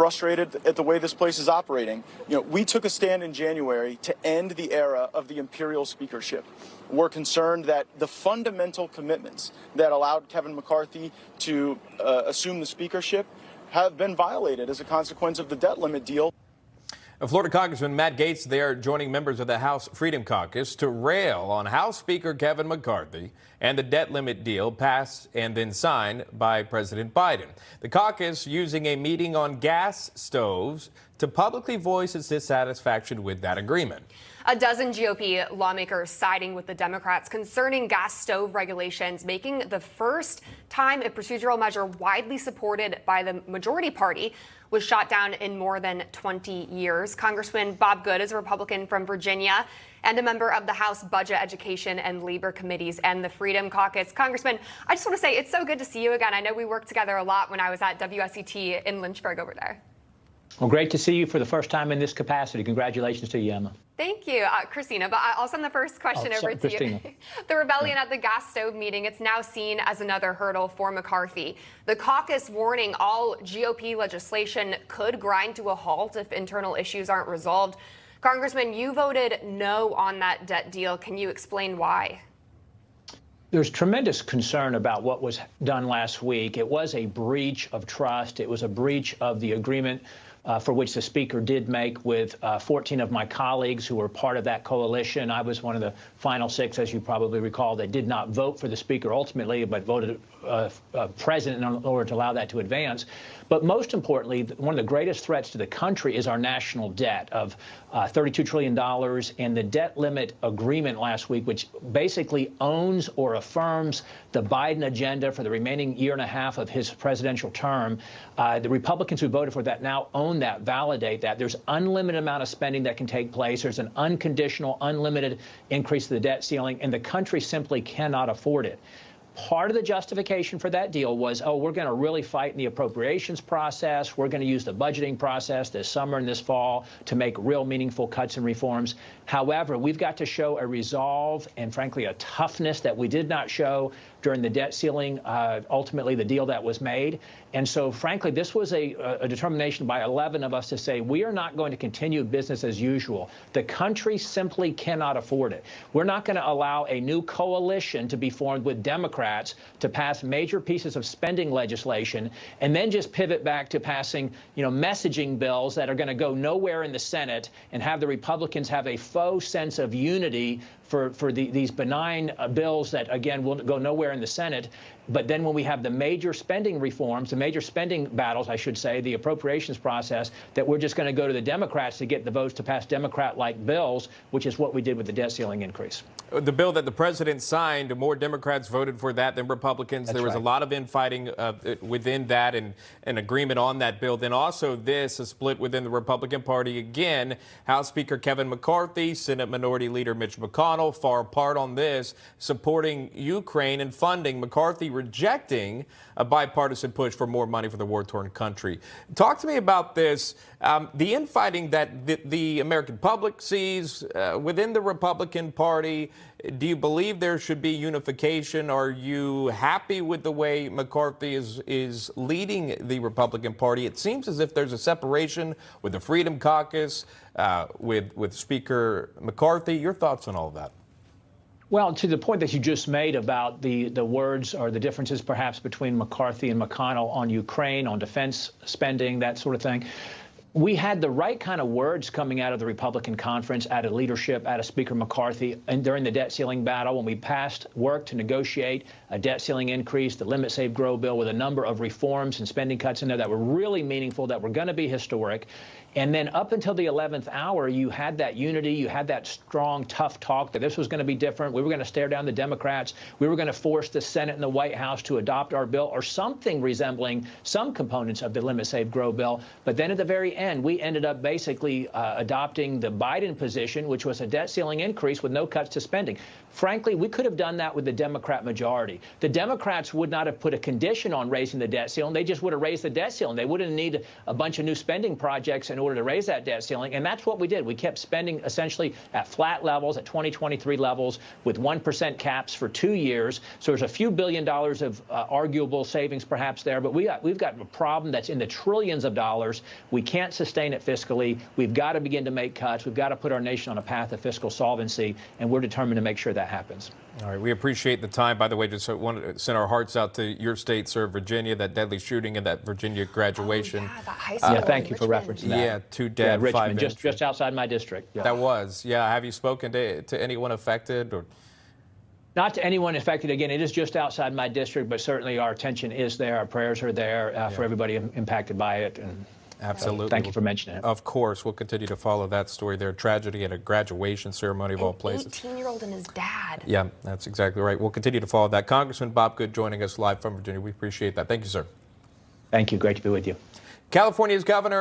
frustrated at the way this place is operating. We took a stand in January to end the era of the imperial speakership. We're concerned that the fundamental commitments that allowed Kevin McCarthy to assume the speakership have been violated as a consequence of the debt limit deal. Florida Congressman Matt Gaetz there joining members of the House Freedom Caucus to rail on House Speaker Kevin McCarthy and the debt limit deal passed and then signed by President Biden. The caucus using a meeting on gas stoves to publicly voice its dissatisfaction with that agreement. A dozen GOP lawmakers siding with the Democrats concerning gas stove regulations, making the first time a procedural measure widely supported by the majority party was shot down in more than 20 years. Congressman Bob Good is a Republican from Virginia and a member of the House Budget, Education, and Labor Committees and the Freedom Caucus. Congressman, I just want to say it's so good to see you again. I know we worked together a lot when I was at WSET in Lynchburg over there. Well, great to see you for the first time in this capacity. Congratulations to you, Emma. Thank you, Christina. But I'll send the first question over to you. The rebellion at the gas stove meeting, it's now seen as another hurdle for McCarthy. The caucus warning all GOP legislation could grind to a halt if internal issues aren't resolved. Congressman, you voted no on that debt deal. Can you explain why? There's tremendous concern about what was done last week. It was a breach of trust. It was a breach of the agreement for which the Speaker did make with 14 of my colleagues who were part of that coalition. I was one of the final 6, as you probably recall, that did not vote for the Speaker ultimately, but voted President in order to allow that to advance. But most importantly, one of the greatest threats to the country is our national debt of $32 trillion and the debt limit agreement last week, which basically owns or affirms the Biden agenda for the remaining year and a half of his presidential term. The Republicans who voted for that now own that, validate that. There's unlimited amount of spending that can take place. There's an unconditional, unlimited increase to the debt ceiling, and the country simply cannot afford it. Part of the justification for that deal was, oh, we're going to really fight in the appropriations process. We're going to use the budgeting process this summer and this fall to make real meaningful cuts and reforms. However, we've got to show a resolve and, frankly, a toughness that we did not show during the debt ceiling, ultimately the deal that was made. And so, frankly, this was a determination by 11 of us to say we are not going to continue business as usual. The country simply cannot afford it. We're not going to allow a new coalition to be formed with Democrats to pass major pieces of spending legislation and then just pivot back to passing, messaging bills that are going to go nowhere in the Senate and have the Republicans have a faux sense of unity for these benign bills that, again, will go nowhere in the Senate. But then when we have the major spending reforms, the major spending battles, I should say, the appropriations process, that we're just going to go to the Democrats to get the votes to pass Democrat-like bills, which is what we did with the debt ceiling increase. The bill that the president signed, more Democrats voted for that than Republicans. That's there was right. a lot of infighting within that and an agreement on that bill. Then also a split within the Republican Party again. House Speaker Kevin McCarthy, Senate Minority Leader Mitch McConnell, far apart on this, supporting Ukraine and funding. McCarthy rejecting a bipartisan push for more money for the war-torn country. Talk to me about this, the infighting that the American public sees within the Republican Party. Do you believe there should be unification? Are you happy with the way McCarthy is leading the Republican Party? It seems as if there's a separation with the Freedom Caucus, with Speaker McCarthy. Your thoughts on all of that? Well, to the point that you just made about the words or the differences perhaps between McCarthy and McConnell on Ukraine, on defense spending, that sort of thing, we had the right kind of words coming out of the Republican conference, out of leadership, out of Speaker McCarthy, and during the debt ceiling battle when we work to negotiate a debt ceiling increase, the Limit, Save, Grow bill with a number of reforms and spending cuts in there that were really meaningful, that were going to be historic. And then up until the 11th hour, you had that unity, you had that strong, tough talk that this was going to be different. We were going to stare down the Democrats. We were going to force the Senate and the White House to adopt our bill or something resembling some components of the Limit, Save, Grow bill. But then at the very end, we ended up basically adopting the Biden position, which was a debt ceiling increase with no cuts to spending. Frankly, we could have done that with the Democrat majority. The Democrats would not have put a condition on raising the debt ceiling. They just would have raised the debt ceiling. They wouldn't need a bunch of new spending projects in order to raise that debt ceiling. And that's what we did. We kept spending essentially at flat levels, at 2023 levels, with 1% caps for 2 years. So there's a few $billion of arguable savings perhaps there. But we've got a problem that's in the trillions of dollars. We can't sustain it fiscally. We've got to begin to make cuts. We've got to put our nation on a path of fiscal solvency. And we're determined to make sure that happens. All right, we appreciate the time. By the way, just want to send our hearts out to your state, sir, Virginia, that deadly shooting and that Virginia graduation. Oh, yeah, the high school Yeah, thank you for Richmond. referencing that. Yeah, 2 dead, 5 Richmond, injured. just outside my district. Yeah. That was, yeah. Have you spoken to anyone affected? Or? Not to anyone affected. Again, it is just outside my district, but certainly our attention is there. Our prayers are there for everybody impacted by it. And Absolutely. thank you for mentioning it. Of course. We'll continue to follow that story there. Tragedy at a graduation ceremony of all places. 18-year-old and his dad. Yeah, that's exactly right. We'll continue to follow that. Congressman Bob Good joining us live from Virginia. We appreciate that. Thank you, sir. Thank you. Great to be with you. California's governor